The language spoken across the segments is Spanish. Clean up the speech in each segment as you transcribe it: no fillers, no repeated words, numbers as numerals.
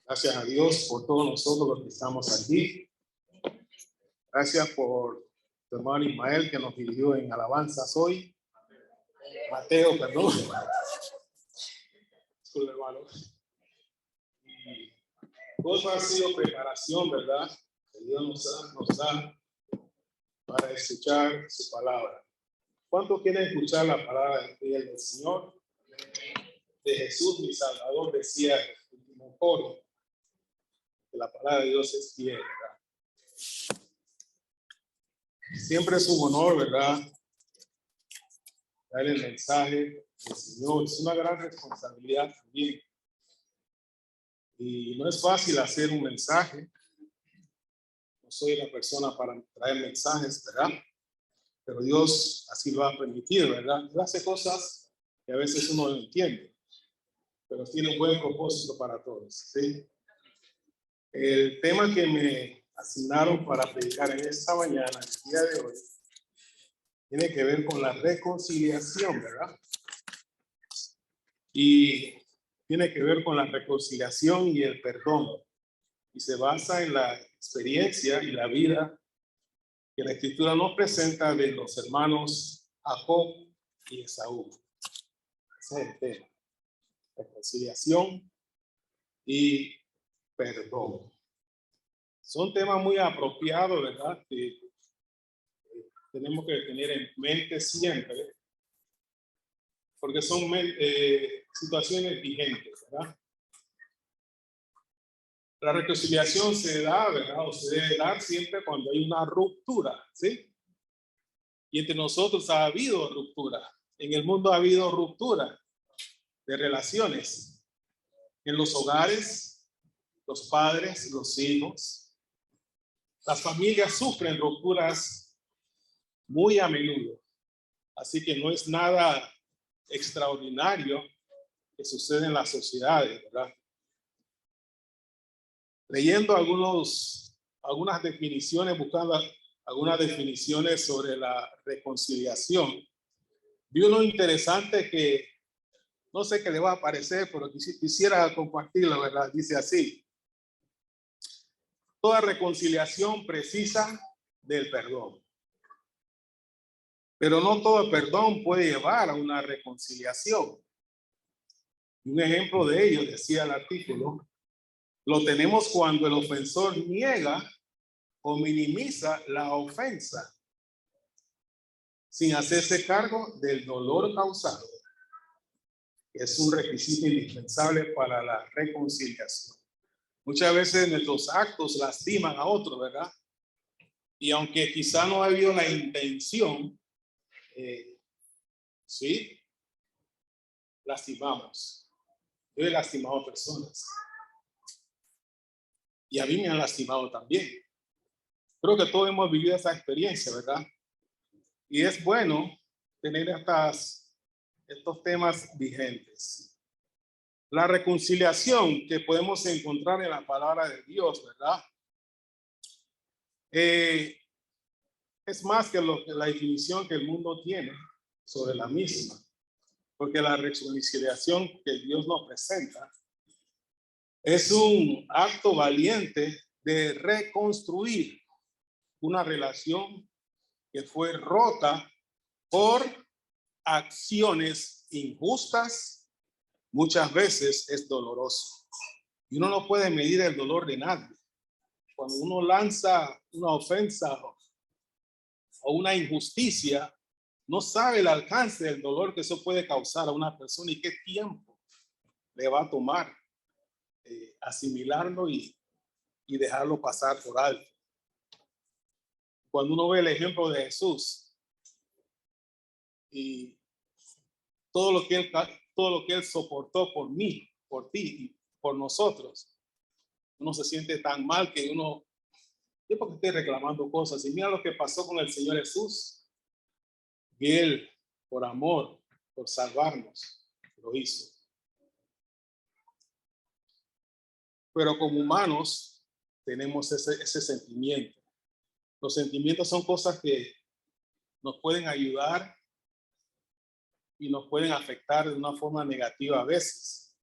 Gracias a Dios por todos nosotros los que estamos aquí. Gracias por tu hermano Ismael que nos dirigió en alabanzas hoy. Mateo, perdón. Disculpe, hermano. Y todo ha sido preparación, ¿verdad? Que Dios nos da para escuchar su palabra. ¿Cuántos quieren escuchar la palabra del Señor? De Jesús, mi Salvador, decía el último coro, que la palabra de Dios es fiel, ¿verdad? Siempre es un honor, ¿verdad? Dar el mensaje del Señor. Es una gran responsabilidad también. Y no es fácil hacer un mensaje. No soy la persona para traer mensajes, ¿verdad? Pero Dios así lo ha permitido, ¿verdad? Él hace cosas que a veces uno no entiende, pero tiene un buen propósito para todos, ¿sí? El tema que me asignaron para predicar en esta mañana, el día de hoy, tiene que ver con la reconciliación, ¿verdad? Y tiene que ver con la reconciliación y el perdón. Y se basa en la experiencia y la vida que la Escritura nos presenta de los hermanos Jacob y Esaú. Ese es el tema. Reconciliación y perdón. Son temas muy apropiados, ¿verdad? Que tenemos que tener en mente siempre, porque son situaciones vigentes, ¿verdad? La reconciliación se da, ¿verdad? O se debe dar siempre cuando hay una ruptura, ¿sí? Y entre nosotros ha habido ruptura. En el mundo ha habido ruptura de relaciones. En los hogares, los padres, los hijos. Las familias sufren rupturas muy a menudo. Así que no es nada extraordinario que sucede en las sociedades, ¿verdad? Leyendo algunas definiciones, buscando algunas definiciones sobre la reconciliación, vi uno interesante que no sé qué le va a parecer, pero quisiera compartirlo, ¿verdad? Dice así: toda reconciliación precisa del perdón, pero no todo perdón puede llevar a una reconciliación. Un ejemplo de ello, decía el artículo, lo tenemos cuando el ofensor niega o minimiza la ofensa sin hacerse cargo del dolor causado. Es un requisito indispensable para la reconciliación. Muchas veces nuestros actos lastiman a otros, ¿verdad? Y aunque quizá no ha habido la intención, sí, lastimamos. Yo he lastimado a personas. Y a mí me han lastimado también. Creo que todos hemos vivido esa experiencia, ¿verdad? Y es bueno tener estos temas vigentes. La reconciliación que podemos encontrar en la palabra de Dios, ¿verdad? Es más que la definición que el mundo tiene sobre la misma. Porque la reconciliación que Dios nos presenta es un acto valiente de reconstruir una relación que fue rota por acciones injustas. Muchas veces es doloroso. Y uno no puede medir el dolor de nadie. Cuando uno lanza una ofensa o una injusticia, no sabe el alcance del dolor que eso puede causar a una persona y qué tiempo le va a tomar asimilarlo y dejarlo pasar por alto. Cuando uno ve el ejemplo de Jesús y todo lo que él soportó por mí, por ti y por nosotros, uno se siente tan mal que yo porque estoy reclamando cosas. Y mira lo que pasó con el Señor Jesús. Y él, por amor, por salvarnos, lo hizo. Pero como humanos tenemos ese sentimiento. Los sentimientos son cosas que nos pueden ayudar y nos pueden afectar de una forma negativa a veces.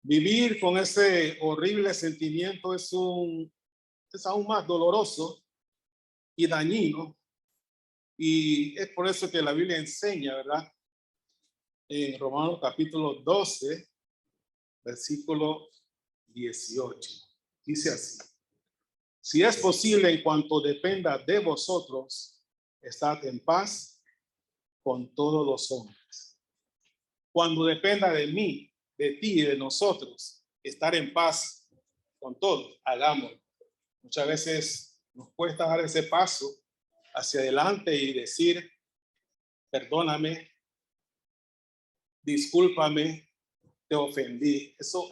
Vivir con ese horrible sentimiento es aún más doloroso y dañino. Y es por eso que la Biblia enseña, ¿verdad? En Romanos capítulo 12, versículo 18. Dice así: si es posible, en cuanto dependa de vosotros, estad en paz con todos los hombres. Cuando dependa de mí, de ti y de nosotros, estar en paz con todos, hagámoslo. Muchas veces nos cuesta dar ese paso hacia adelante y decir, perdóname, discúlpame, te ofendí. Eso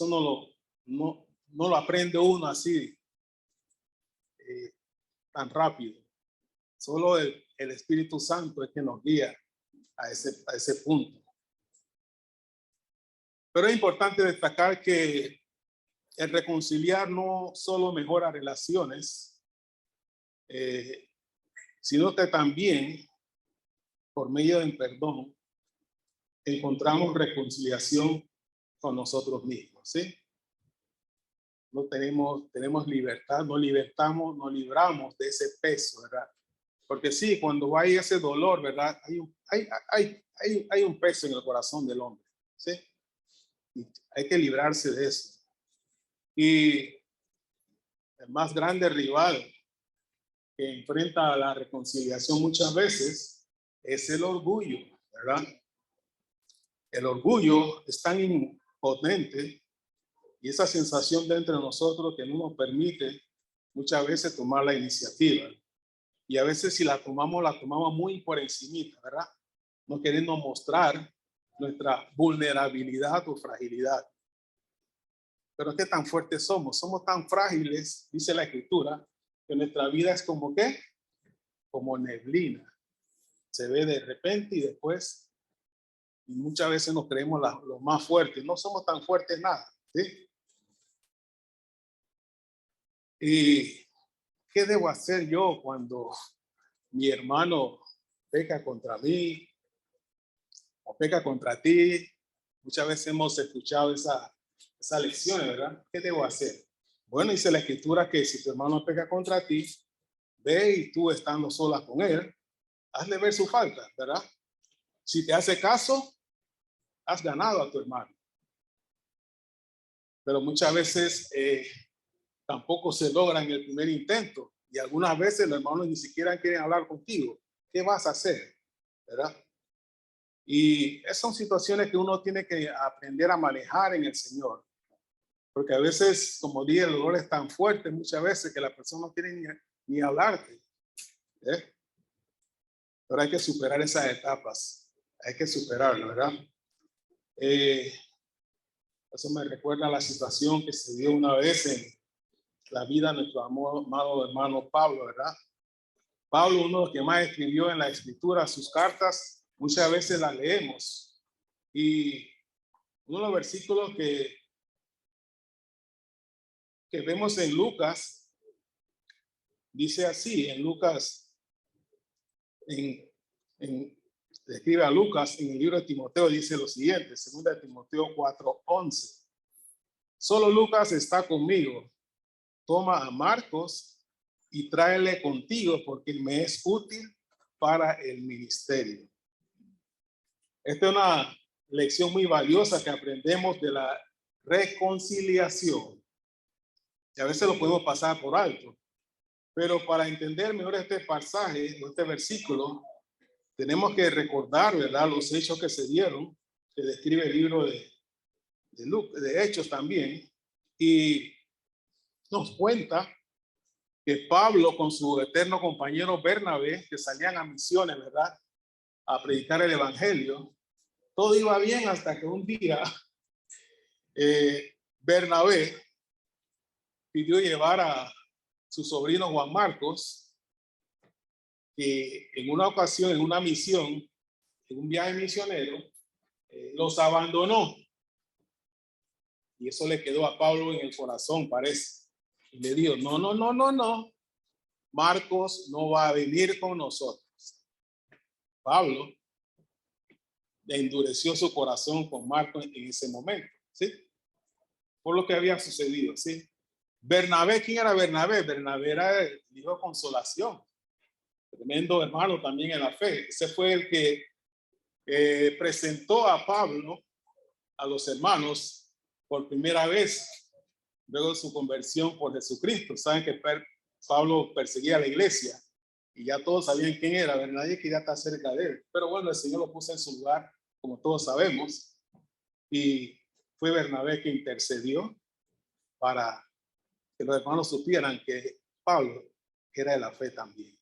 no lo aprende uno así tan rápido. Solo el Espíritu Santo es que nos guía a ese punto. Pero es importante destacar que el reconciliar no solo mejora relaciones, sino que también, por medio del perdón, encontramos reconciliación con nosotros mismos, ¿sí? No tenemos libertad, nos libramos de ese peso, ¿verdad? Porque sí, cuando hay ese dolor, ¿verdad? Hay un peso en el corazón del hombre, ¿sí? Y hay que librarse de eso. Y el más grande rival que enfrenta a la reconciliación muchas veces es el orgullo, ¿verdad? El orgullo es tan impotente y esa sensación dentro de nosotros que no nos permite muchas veces tomar la iniciativa. Y a veces si la tomamos muy por encimita, ¿verdad? No queriendo mostrar nuestra vulnerabilidad o fragilidad. Pero ¿qué tan fuertes somos? Somos tan frágiles, dice la Escritura, que nuestra vida es como ¿qué? Como neblina. Se ve de repente y después, y muchas veces nos creemos los más fuertes. No somos tan fuertes nada, ¿sí? ¿Y qué debo hacer yo cuando mi hermano peca contra mí o peca contra ti? Muchas veces hemos escuchado esa lección, ¿verdad? ¿Qué debo hacer? Bueno, dice la Escritura que si tu hermano peca contra ti, ve y tú estando sola con él, hazle ver su falta, ¿verdad? Si te hace caso, has ganado a tu hermano. Pero muchas veces tampoco se logra en el primer intento. Y algunas veces los hermanos ni siquiera quieren hablar contigo. ¿Qué vas a hacer? ¿Verdad? Y esas son situaciones que uno tiene que aprender a manejar en el Señor. Porque a veces, como dije, el dolor es tan fuerte muchas veces que la persona no quiere ni hablarte. ¿Eh? Pero hay que superar esas etapas. Hay que superarlo, ¿verdad? Eso me recuerda a la situación que se dio una vez en la vida de nuestro amado hermano Pablo, ¿verdad? Pablo, uno de los que más escribió en la Escritura, sus cartas, muchas veces las leemos. Y uno de los versículos que vemos en Lucas, dice así, en Lucas, escribe a Lucas en el libro de Timoteo, dice lo siguiente, 2 Timoteo 4:11. Solo Lucas está conmigo. Toma a Marcos y tráele contigo porque me es útil para el ministerio. Esta es una lección muy valiosa que aprendemos de la reconciliación. Y a veces lo podemos pasar por alto. Pero para entender mejor este pasaje, este versículo, tenemos que recordar, ¿verdad?, los hechos que se dieron, que describe el libro de Hechos también. Y nos cuenta que Pablo con su eterno compañero Bernabé, que salían a misiones, ¿verdad?, a predicar el evangelio, todo iba bien hasta que un día Bernabé pidió llevar a su sobrino Juan Marcos, que en una ocasión, en una misión, en un viaje misionero, los abandonó. Y eso le quedó a Pablo en el corazón, parece. Y le dijo, no. Marcos no va a venir con nosotros. Pablo le endureció su corazón con Marcos en ese momento. ¿sí? Por lo que había sucedido, ¿sí? Bernabé, ¿quién era Bernabé? Bernabé era el hijo de consolación, tremendo hermano también en la fe. Ese fue el que presentó a Pablo a los hermanos por primera vez luego de su conversión por Jesucristo. Saben que Pablo perseguía a la iglesia y ya todos sabían quién era, nadie quería estar cerca de él. Pero bueno, el Señor lo puso en su lugar, como todos sabemos, y fue Bernabé que intercedió para que los hermanos supieran que Pablo era de la fe también.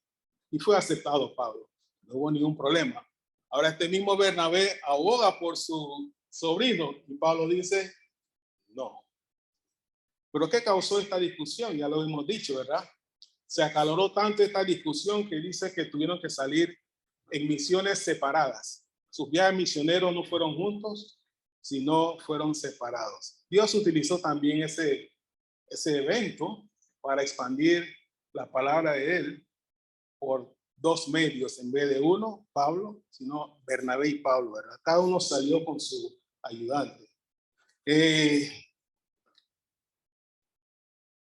Y fue aceptado Pablo, no hubo ningún problema. Ahora este mismo Bernabé aboga por su sobrino y Pablo dice, no. ¿Pero qué causó esta discusión? Ya lo hemos dicho, ¿verdad? Se acaloró tanto esta discusión que dice que tuvieron que salir en misiones separadas. Sus viajes misioneros no fueron juntos, sino fueron separados. Dios utilizó también ese evento para expandir la palabra de él por dos medios en vez de uno, Pablo, sino Bernabé y Pablo, ¿verdad? Cada uno salió con su ayudante.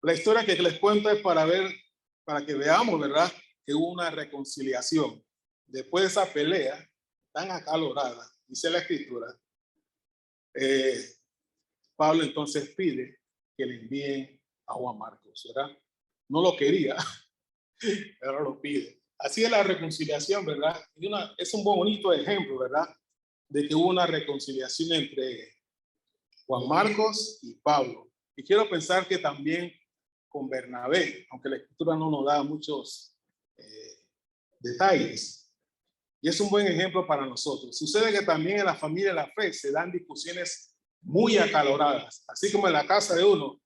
La historia que les cuento es para que veamos, ¿verdad? Que hubo una reconciliación. Después de esa pelea tan acalorada, dice la escritura, Pablo entonces pide que le envíen a Juan Marcos, ¿verdad? No lo quería, pero lo pide. Así es la reconciliación, ¿verdad? Es un bonito ejemplo, ¿verdad? De que hubo una reconciliación entre Juan Marcos y Pablo. Y quiero pensar que también con Bernabé, aunque la escritura no nos da muchos detalles. Y es un buen ejemplo para nosotros. Sucede que también en la familia de la fe se dan discusiones muy acaloradas, así como en la casa de uno,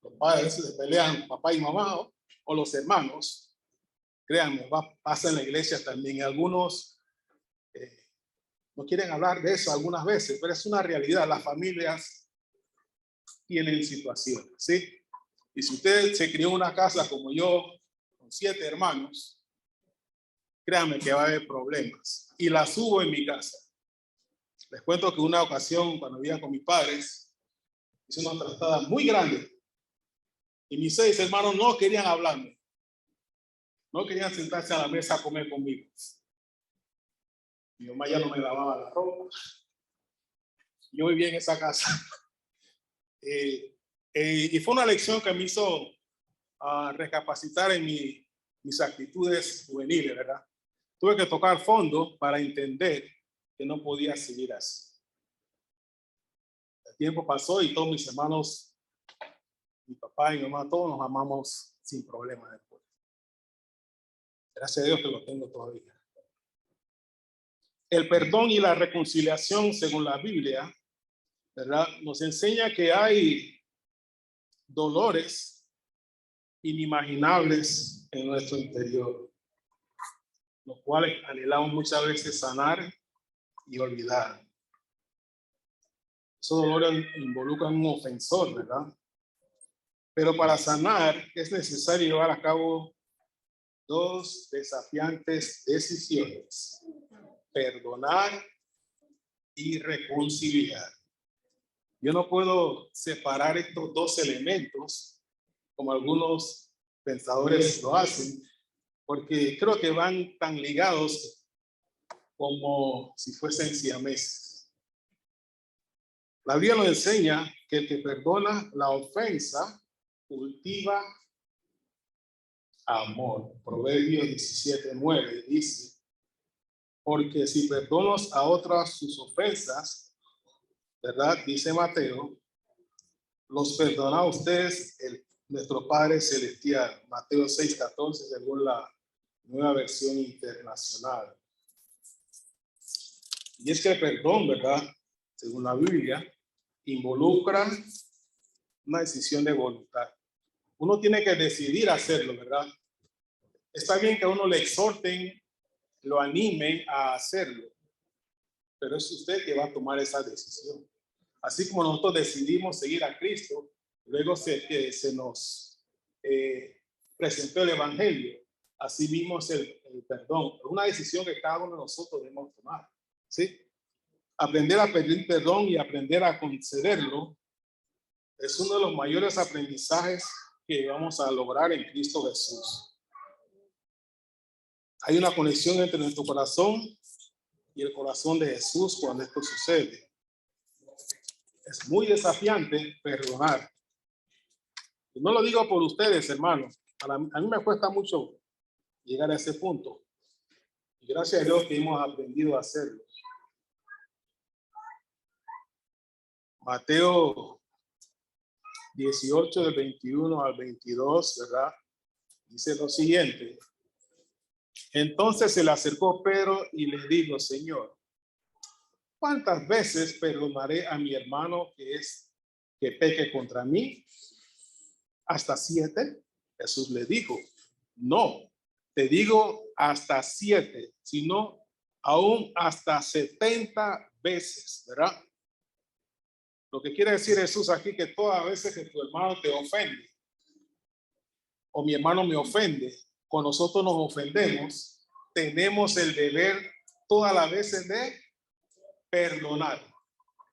los padres se pelean, papá y mamá, o los hermanos. Créanme, pasa en la iglesia también. Algunos no quieren hablar de eso algunas veces, pero es una realidad. Las familias tienen situaciones, ¿sí? Y si usted se crió en una casa como yo, con 7 hermanos, créanme que va a haber problemas. Y las hubo en mi casa. Les cuento que una ocasión, cuando vivía con mis padres, hice una trastada muy grande. Y mis 6 hermanos no querían hablarme. No querían sentarse a la mesa a comer conmigo. Mi mamá ya no me lavaba la ropa. Yo vivía en esa casa. Y fue una lección que me hizo recapacitar en mis actitudes juveniles, ¿verdad? Tuve que tocar fondo para entender que no podía seguir así. El tiempo pasó y todos mis hermanos, mi papá y mi mamá, todos nos amamos sin problema después. Gracias a Dios que lo tengo todavía. El perdón y la reconciliación, según la Biblia, ¿verdad? Nos enseña que hay dolores inimaginables en nuestro interior, los cuales anhelamos muchas veces sanar y olvidar. Esos dolores involucran un ofensor, ¿verdad? Pero para sanar es necesario llevar a cabo 2 desafiantes decisiones: perdonar y reconciliar. Yo no puedo separar estos 2 elementos como algunos pensadores lo hacen, porque creo que van tan ligados como si fuesen siameses. La Biblia nos enseña que el que perdona la ofensa cultiva amor. Proverbios 17:9 dice: porque si perdonas a otras sus ofensas, ¿verdad? Dice Mateo, los perdona a ustedes nuestro Padre Celestial. Mateo 6:14, según la Nueva Versión Internacional. Y es que el perdón, ¿verdad? Según la Biblia, involucra una decisión de voluntad. Uno tiene que decidir hacerlo, ¿verdad? Está bien que a uno le exhorten, lo animen a hacerlo, pero es usted que va a tomar esa decisión. Así como nosotros decidimos seguir a Cristo, luego se nos presentó el Evangelio, así mismo es el perdón. Es una decisión que cada uno de nosotros debemos tomar, ¿sí? aprender a pedir perdón y aprender a concederlo es uno de los mayores aprendizajes que vamos a lograr en Cristo Jesús. Hay una conexión entre nuestro corazón y el corazón de Jesús cuando esto sucede. Es muy desafiante perdonar. Y no lo digo por ustedes, hermanos. A mí me cuesta mucho llegar a ese punto. Y gracias a Dios que hemos aprendido a hacerlo. Mateo 18, del 21 al 22, ¿verdad? Dice lo siguiente. Entonces se le acercó Pedro y le dijo, Señor, ¿cuántas veces perdonaré a mi hermano que peque contra mí? ¿Hasta 7? Jesús le dijo, no, te digo hasta 7, sino aún hasta 70 veces, ¿verdad? Lo que quiere decir Jesús aquí que todas las veces que tu hermano te ofende o mi hermano me ofende, cuando nosotros nos ofendemos, tenemos el deber todas las veces de perdonar,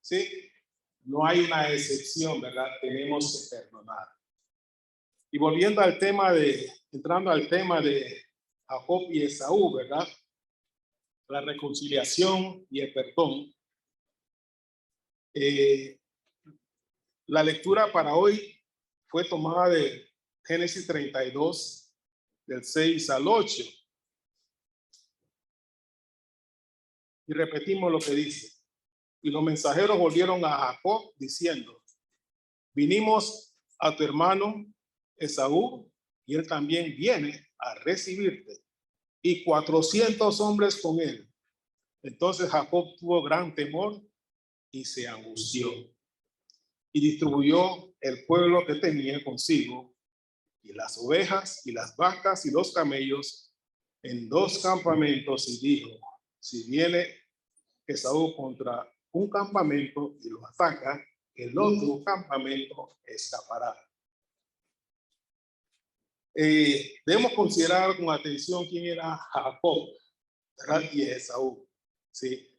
¿sí? No hay una excepción, ¿verdad? Tenemos que perdonar. Y volviendo al tema entrando al tema de Jacob y Esaú, ¿verdad? La reconciliación y el perdón. La lectura para hoy fue tomada de Génesis 32, del 6 al 8. Y repetimos lo que dice. Y los mensajeros volvieron a Jacob diciendo, vinimos a tu hermano Esaú y él también viene a recibirte. Y 400 hombres con él. Entonces Jacob tuvo gran temor y se angustió. Y distribuyó el pueblo que tenía consigo, y las ovejas y las vacas y los camellos en 2 campamentos, y dijo, si viene Esaú contra un campamento y lo ataca, el otro campamento escapará. Debemos considerar con atención quién era Jacob, ¿verdad? Y Esaú. Sí.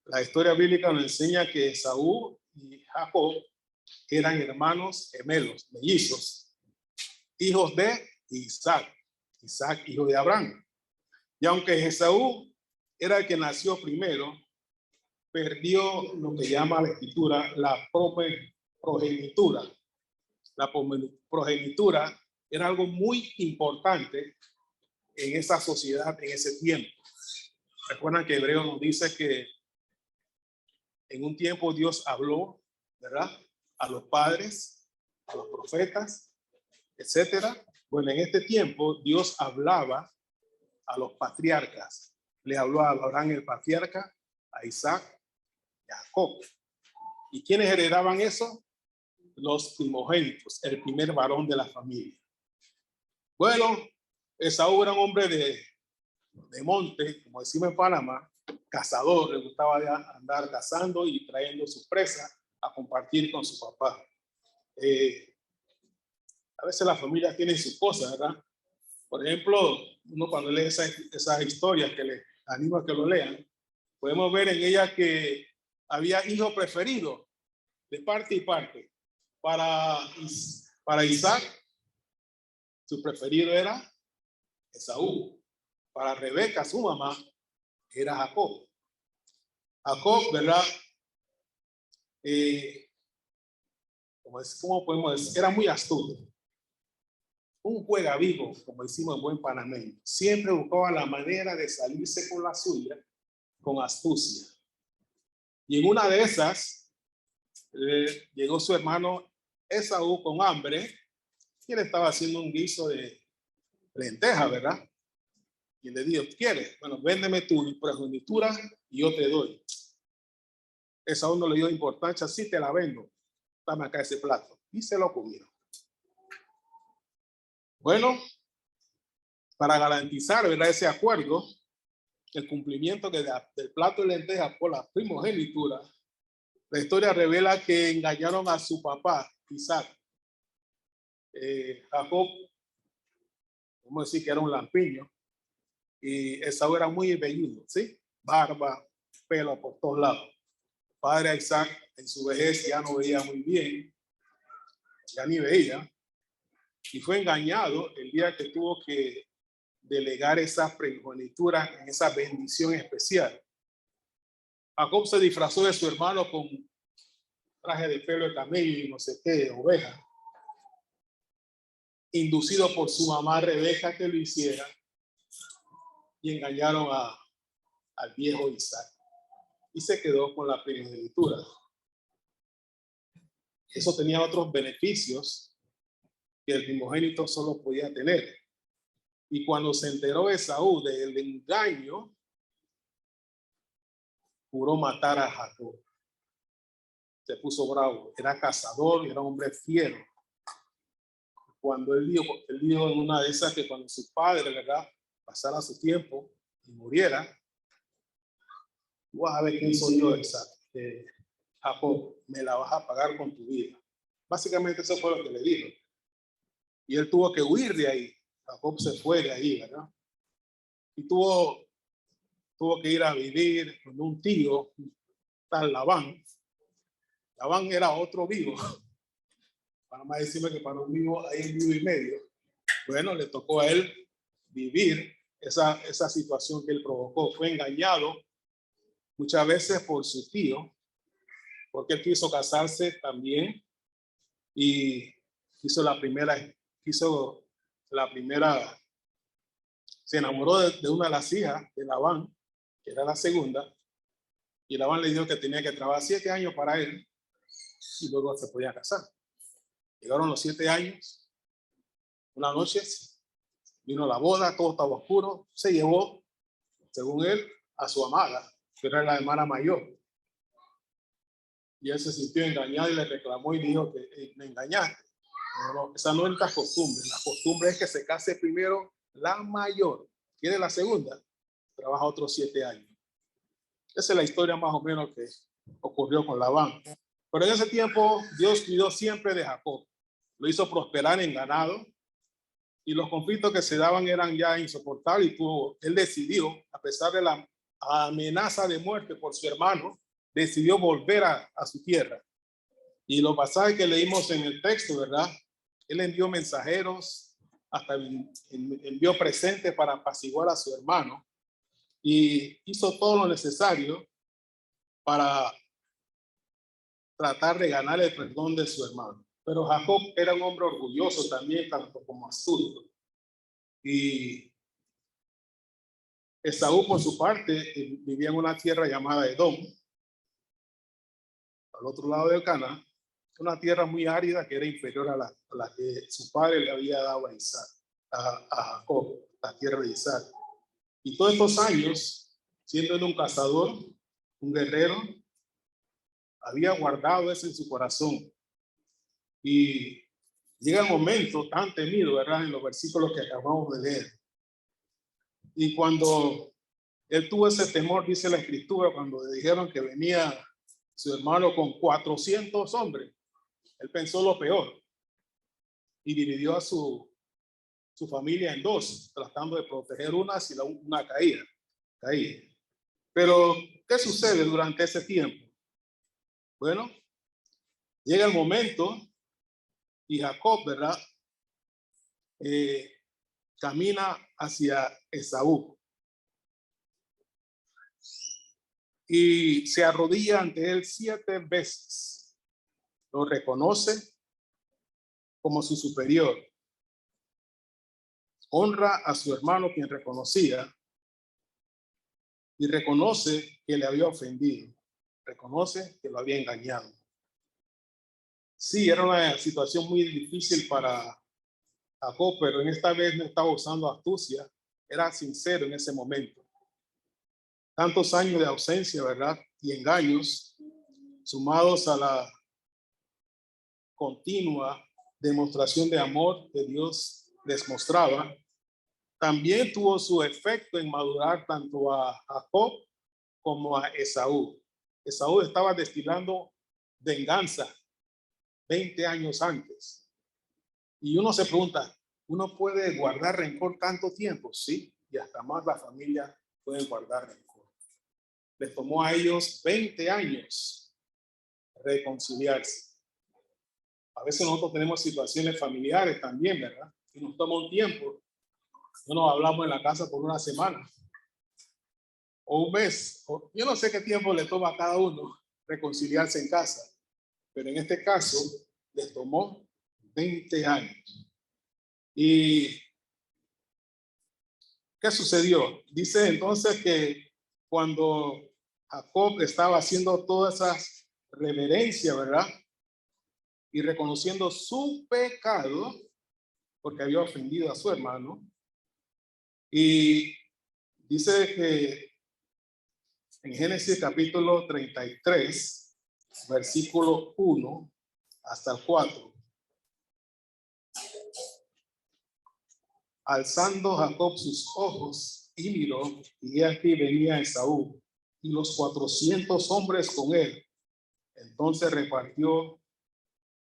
La historia bíblica nos enseña que Esaú y Jacob eran hermanos gemelos, mellizos, hijos de Isaac, hijo de Abraham. Y aunque Esaú era el que nació primero, perdió lo que llama la escritura la progenitura. La progenitura era algo muy importante en esa sociedad, en ese tiempo. Recuerdan que Hebreo nos dice que en un tiempo Dios habló, ¿verdad? A los padres, a los profetas, etcétera. Bueno, en este tiempo Dios hablaba a los patriarcas. Le habló a Abraham el patriarca, a Isaac y a Jacob. ¿Y quiénes heredaban eso? Los primogénitos, el primer varón de la familia. Bueno, Esaú era un hombre de monte, como decimos en Panamá, cazador, le gustaba andar cazando y trayendo su presa a compartir con su papá. A veces las familias tienen sus cosas, ¿verdad? Por ejemplo, uno cuando lee esas historias que le animo a que lo lean, podemos ver en ellas que había hijo preferido de parte y parte. Para Isaac, su preferido era Esaú. Para Rebeca, su mamá, era Jacob. Jacob, ¿verdad? ¿Cómo podemos decir? Era muy astuto. Un juega vivo, como decimos en buen panameño. Siempre buscaba la manera de salirse con la suya, con astucia. Y en una de esas, llegó su hermano Esaú con hambre, y él estaba haciendo un guiso de lenteja, ¿verdad? Y le dijo, ¿quieres? Bueno, véndeme tu progenitura y yo te doy. Esaú no le dio importancia, sí te la vendo, dame acá ese plato. Y se lo comieron. Bueno, para garantizar, ¿verdad?, ese acuerdo, el cumplimiento del plato de lentejas por la primogenitura, la historia revela que engañaron a su papá, Isaac. Jacob, vamos a decir que era un lampiño, y Esaú era muy velludo, ¿sí? Barba, pelo por todos lados. padre Isaac en su vejez ya no veía muy bien, ya ni veía, y fue engañado el día que tuvo que delegar esa primogenitura en esa bendición especial. Jacob se disfrazó de su hermano con traje de pelo de camello y no sé qué, de oveja, inducido por su mamá Rebeca que lo hiciera, y engañaron al viejo Isaac y se quedó con la primogenitura. Eso tenía otros beneficios que el primogénito solo podía tener. Y cuando se enteró Esaú del engaño, juró matar a Jacob. Se puso bravo, era cazador, era un hombre fiero. Cuando él dijo en una de esas que cuando su padre, ¿verdad?, pasara su tiempo y muriera, tú vas a ver quién soy yo, Jacob, me la vas a pagar con tu vida. Básicamente eso fue lo que le dijo. Y él tuvo que huir de ahí. Jacob se fue de ahí, ¿verdad? Y tuvo que ir a vivir con un tío, tal Labán. Labán era otro vivo. Para más decirme que para un vivo hay un vivo y medio. Bueno, le tocó a él vivir esa situación que él provocó. Fue engañado muchas veces por su tío, porque él quiso casarse también y se enamoró de una de las hijas de Labán, que era la segunda, y Labán le dijo que tenía que trabajar 7 años para él y luego se podía casar. Llegaron los 7 años, una noche vino la boda, todo estaba oscuro, se llevó, según él, a su amada, que era la hermana mayor. Y él se sintió engañado y le reclamó y dijo que me engañaste. No, esa no es la costumbre. La costumbre es que se case primero la mayor. Tiene la segunda, trabaja otros 7 años. Esa es la historia más o menos que ocurrió con Labán. Pero en ese tiempo Dios cuidó siempre de Jacob. Lo hizo prosperar en ganado y los conflictos que se daban eran ya insoportables y él decidió, a pesar de la amenaza de muerte por su hermano, decidió volver a su tierra. Y los pasajes que leímos en el texto, ¿verdad? Él envió mensajeros, hasta envió presentes para apaciguar a su hermano y hizo todo lo necesario para tratar de ganar el perdón de su hermano. Pero Jacob era un hombre orgulloso también, tanto como astuto. Y Esaú, por su parte, vivía en una tierra llamada Edom, al otro lado del Canaán, una tierra muy árida que era inferior a la que su padre le había dado a Isaac, a Jacob, la tierra de Isaac. Y todos estos años, siendo él un cazador, un guerrero, había guardado eso en su corazón. Y llega el momento tan temido, ¿verdad?, en los versículos que acabamos de leer. Y cuando él tuvo ese temor, dice la escritura, cuando le dijeron que venía su hermano con 400 hombres, él pensó lo peor y dividió a su familia en dos, tratando de proteger una si una caía. Pero, ¿qué sucede durante ese tiempo? Bueno, llega el momento y Jacob, ¿verdad?, camina hacia Esaú y se arrodilla ante él 7 veces. Lo reconoce como su superior. Honra a su hermano, quien reconocía, y reconoce que le había ofendido. Reconoce que lo había engañado. Sí, era una situación muy difícil para Jacob, pero en esta vez no estaba usando astucia, era sincero en ese momento. Tantos años de ausencia, ¿verdad?, y engaños, sumados a la continua demostración de amor que Dios les mostraba, también tuvo su efecto en madurar tanto a Jacob como a Esaú. Esaú estaba destilando venganza 20 años antes. Y uno se pregunta, ¿uno puede guardar rencor tanto tiempo? Sí, y hasta más la familia puede guardar rencor. Les tomó a ellos 20 años reconciliarse. A veces nosotros tenemos situaciones familiares también, ¿verdad? Y nos toma un tiempo. No nos hablamos en la casa por una semana o un mes. Yo no sé qué tiempo le toma a cada uno reconciliarse en casa, pero en este caso les tomó 20 años. ¿Y qué sucedió? Dice entonces que cuando Jacob estaba haciendo todas esas reverencias, ¿verdad? Y reconociendo su pecado, porque había ofendido a su hermano, y dice que en Génesis capítulo 33, versículo 1 hasta el 4, alzando Jacob sus ojos y miró, y aquí venía Esaú y los 400 hombres con él. Entonces repartió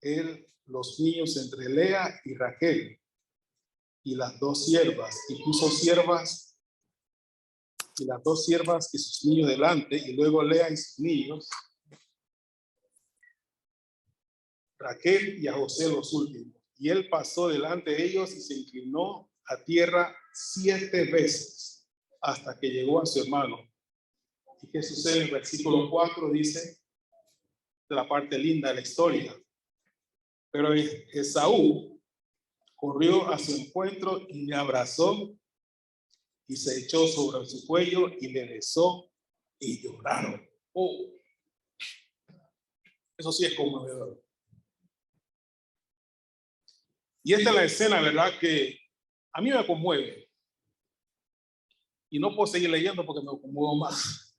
él los niños entre Lea y Raquel y las dos siervas, y puso siervas y las dos siervas y sus niños delante, y luego Lea y sus niños, Raquel y a José los últimos. Y él pasó delante de ellos y se inclinó a tierra 7 veces hasta que llegó a su hermano. ¿Y qué sucede en el versículo 4? Dice, de la parte linda de la historia. Pero Esaú corrió a su encuentro y le abrazó y se echó sobre su cuello y le besó y lloraron. Oh, eso sí es conmovedor. Y esta es la escena, ¿verdad? Que a mí me conmueve. Y no puedo seguir leyendo porque me conmuevo más.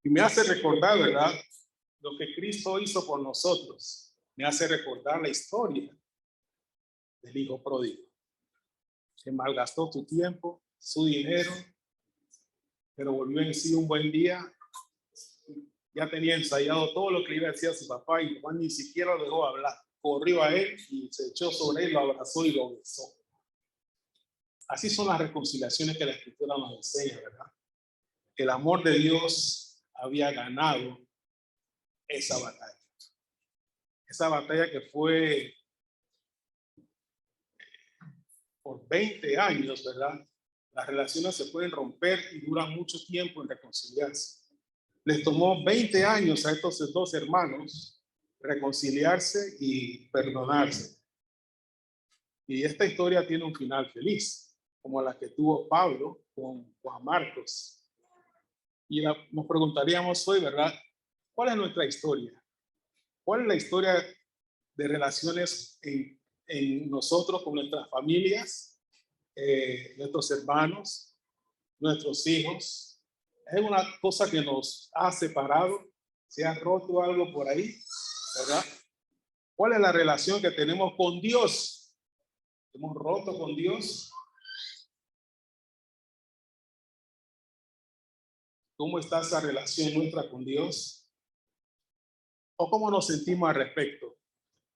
Y me hace recordar, ¿verdad? Lo que Cristo hizo por nosotros. Me hace recordar la historia del hijo pródigo, que malgastó tu tiempo, su dinero, pero volvió en sí un buen día. Ya tenía ensayado todo lo que iba a decir a su papá y Juan ni siquiera lo dejó hablar. Corrió a él y se echó sobre él, lo abrazó y lo besó. Así son las reconciliaciones que la Escritura nos enseña, ¿verdad? El amor de Dios había ganado esa batalla. Esa batalla que fue por 20 años, ¿verdad? Las relaciones se pueden romper y duran mucho tiempo en reconciliarse. Les tomó 20 años a estos dos hermanos reconciliarse y perdonarse. Y esta historia tiene un final feliz, como la que tuvo Pablo con Juan Marcos. Y nos preguntaríamos hoy, ¿verdad? ¿Cuál es nuestra historia? ¿Cuál es la historia de relaciones en nosotros con nuestras familias, nuestros hermanos, nuestros hijos? ¿Es una cosa que nos ha separado? ¿Se ha roto algo por ahí? ¿Verdad? ¿Cuál es la relación que tenemos con Dios? ¿Hemos roto con Dios? ¿Cómo está esa relación nuestra con Dios? ¿O cómo nos sentimos al respecto?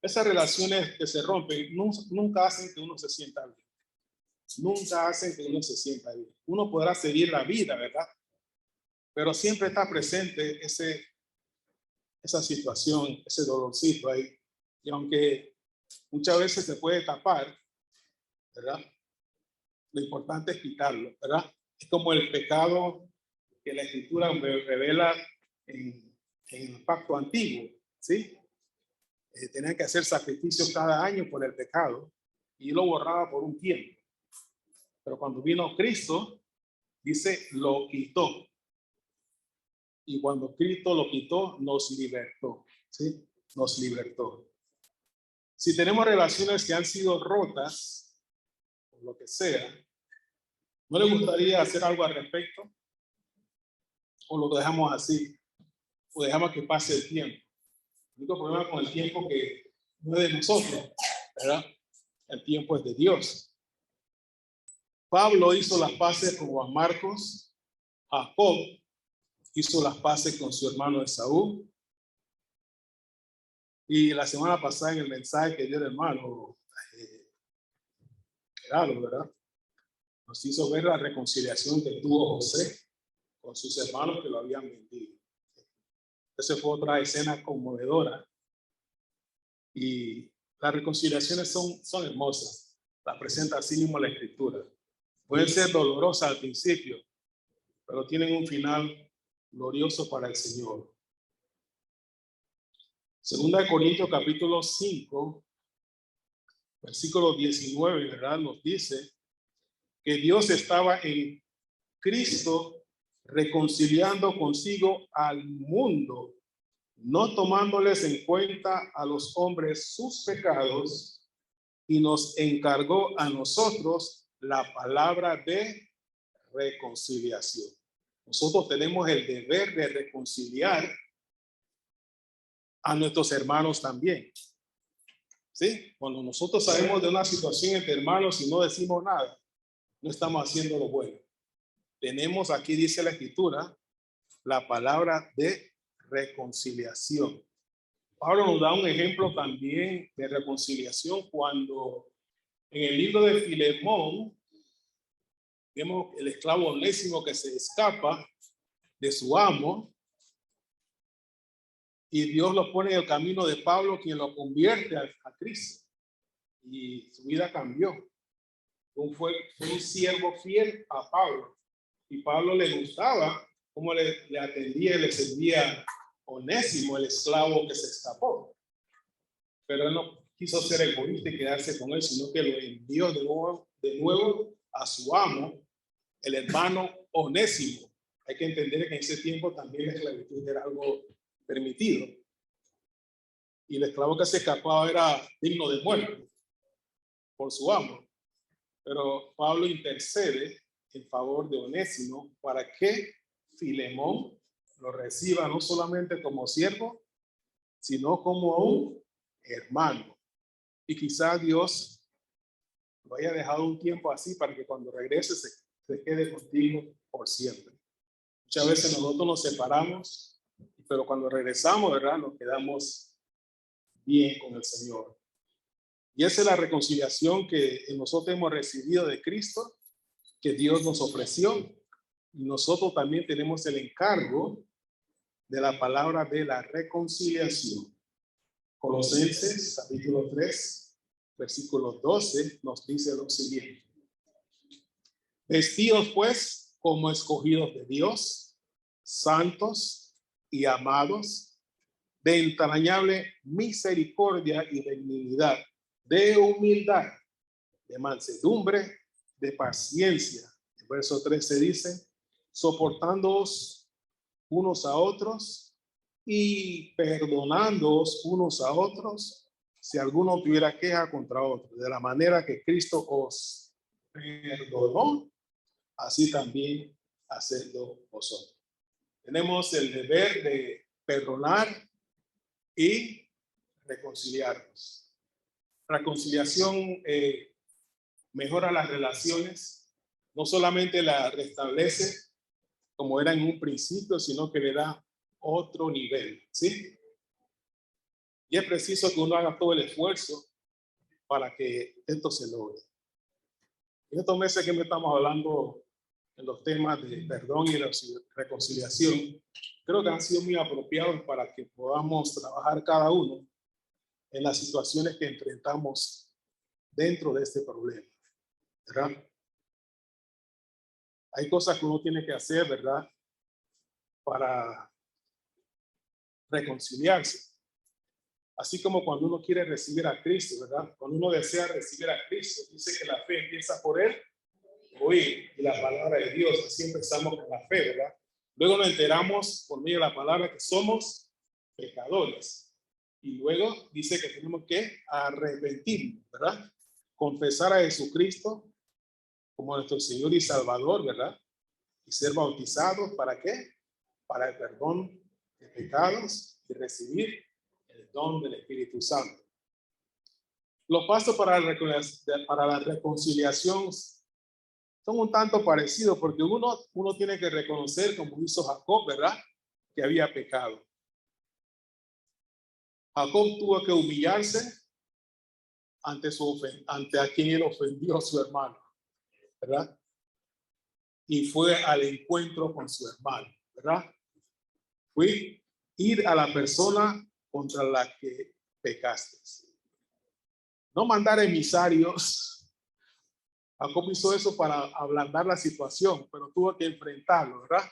Esas relaciones que se rompen nunca hacen que uno se sienta bien. Nunca hacen que uno se sienta bien. Uno podrá seguir la vida, ¿verdad? Pero siempre está presente esa situación, ese dolorcito ahí. Y aunque muchas veces se puede tapar, ¿verdad? Lo importante es quitarlo, ¿verdad? Es como el pecado que la Escritura revela en el pacto antiguo, ¿sí? Tenían que hacer sacrificios cada año por el pecado y lo borraba por un tiempo. Pero cuando vino Cristo, dice, lo quitó. Y cuando Cristo lo quitó, nos libertó, ¿sí? Nos libertó. Si tenemos relaciones que han sido rotas, o lo que sea, ¿no le gustaría hacer algo al respecto? ¿O lo dejamos así? ¿O dejamos que pase el tiempo? El único problema con el tiempo que no es de nosotros, ¿verdad? El tiempo es de Dios. Pablo hizo las paces con Juan Marcos. Jacob hizo las paces con su hermano Esaú. Y la semana pasada en el mensaje que dio el hermano Gerardo, ¿verdad? Nos hizo ver la reconciliación que tuvo José con sus hermanos que lo habían vendido. Esa fue otra escena conmovedora. Y las reconciliaciones son hermosas. Las presenta así mismo la Escritura. Pueden ser dolorosas al principio, pero tienen un final glorioso para el Señor. Segunda de Corintios capítulo 5, versículo 19, ¿verdad? Nos dice que Dios estaba en Cristo reconciliando consigo al mundo, no tomándoles en cuenta a los hombres sus pecados, y nos encargó a nosotros la palabra de reconciliación. Nosotros tenemos el deber de reconciliar a nuestros hermanos también. ¿Sí? Cuando nosotros sabemos de una situación entre hermanos y no decimos nada, no estamos haciendo lo bueno. Tenemos, aquí dice la Escritura, la palabra de reconciliación. Pablo nos da un ejemplo también de reconciliación cuando en el libro de Filemón vemos el esclavo Onésimo que se escapa de su amo y Dios lo pone en el camino de Pablo, quien lo convierte a Cristo, y su vida cambió. Fue un siervo fiel a Pablo, y Pablo le gustaba cómo le atendía y le servía Onésimo, el esclavo que se escapó. Pero él no quiso ser egoísta y quedarse con él, sino que lo envió de nuevo a su amo, el hermano Onésimo. Hay que entender que en ese tiempo también la esclavitud era algo permitido. Y el esclavo que se escapaba era digno de muerte por su amo. Pero Pablo intercede en favor de Onésimo para que Filemón lo reciba no solamente como siervo, sino como un hermano. Y quizás Dios lo haya dejado un tiempo así para que cuando regrese se quede contigo por siempre. Muchas veces nosotros nos separamos, pero cuando regresamos, ¿verdad? Nos quedamos bien con el Señor. Y esa es la reconciliación que nosotros hemos recibido de Cristo, que Dios nos ofreció. Y nosotros también tenemos el encargo de la palabra de la reconciliación. Colosenses capítulo 3, versículo 12 nos dice lo siguiente: vestidos pues como escogidos de Dios, santos y amados, de entrañable misericordia y benignidad, de humildad, de mansedumbre, de paciencia. El verso 13 dice: soportándoos unos a otros y perdonándoos unos a otros si alguno tuviera queja contra otro, de la manera que Cristo os perdonó, así también hacedlo vosotros. Tenemos el deber de perdonar y reconciliarnos. Reconciliación mejora las relaciones, no solamente la restablece como era en un principio, sino que le da otro nivel, ¿sí? Y es preciso que uno haga todo el esfuerzo para que esto se logre. En estos meses que me estamos hablando en los temas de perdón y reconciliación, creo que han sido muy apropiados para que podamos trabajar cada uno en las situaciones que enfrentamos dentro de este problema, ¿verdad? Hay cosas que uno tiene que hacer, ¿verdad?, para reconciliarse. Así como cuando uno quiere recibir a Cristo, ¿verdad? Cuando uno desea recibir a Cristo, dice que la fe empieza por él, oír y la palabra de Dios. Así empezamos con la fe, ¿verdad? Luego nos enteramos por medio de la palabra que somos pecadores. Y luego dice que tenemos que arrepentirnos, ¿verdad? Confesar a Jesucristo como nuestro Señor y Salvador, ¿verdad? Y ser bautizados, ¿para qué? Para el perdón de pecados y recibir el don del Espíritu Santo. Los pasos para la reconciliación son un tanto parecidos, porque uno tiene que reconocer, como hizo Jacob, ¿verdad?, que había pecado. Jacob tuvo que humillarse ante a quien él ofendió a su hermano, ¿verdad? Y fue al encuentro con su hermano, ¿verdad? Fue ir a la persona contra la que pecaste. No mandar emisarios. Jacob hizo eso para ablandar la situación, pero tuvo que enfrentarlo, ¿verdad?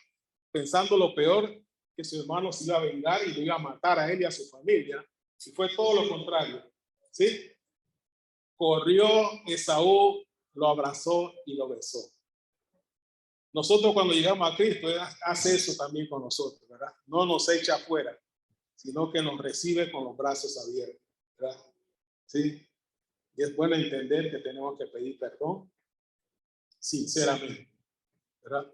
Pensando lo peor, que su hermano se iba a vengar y lo iba a matar a él y a su familia. Y fue todo lo contrario, ¿sí? Corrió Esaú, lo abrazó y lo besó. Nosotros cuando llegamos a Cristo, Él hace eso también con nosotros, ¿verdad? No nos echa afuera, sino que nos recibe con los brazos abiertos, ¿verdad? ¿Sí? Y es bueno entender que tenemos que pedir perdón sinceramente, ¿verdad?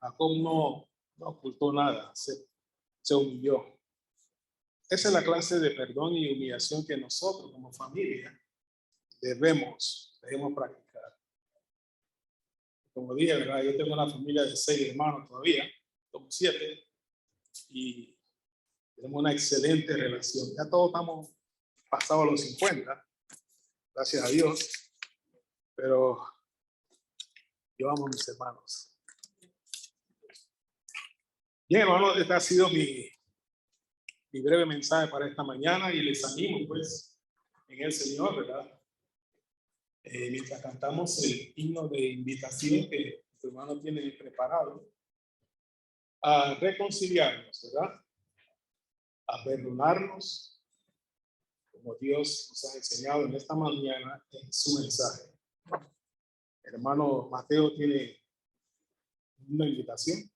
Jacob no ocultó nada, se humilló. Esa es la clase de perdón y humillación que nosotros como familia debemos practicar. Como dije, ¿verdad? Yo tengo una familia de 6 hermanos todavía, somos 7, y tenemos una excelente relación. Ya todos estamos pasados los 50, gracias a Dios, pero yo amo a mis hermanos. Bien, hermanos, este ha sido mi breve mensaje para esta mañana y les animo, pues, en el Señor, ¿verdad? Mientras cantamos el himno de invitación que tu hermano tiene preparado, a reconciliarnos, ¿verdad? A perdonarnos, como Dios nos ha enseñado en esta mañana en su mensaje. El hermano Mateo tiene una invitación.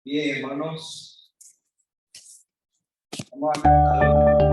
Bien, hermanos, vamos a cantar.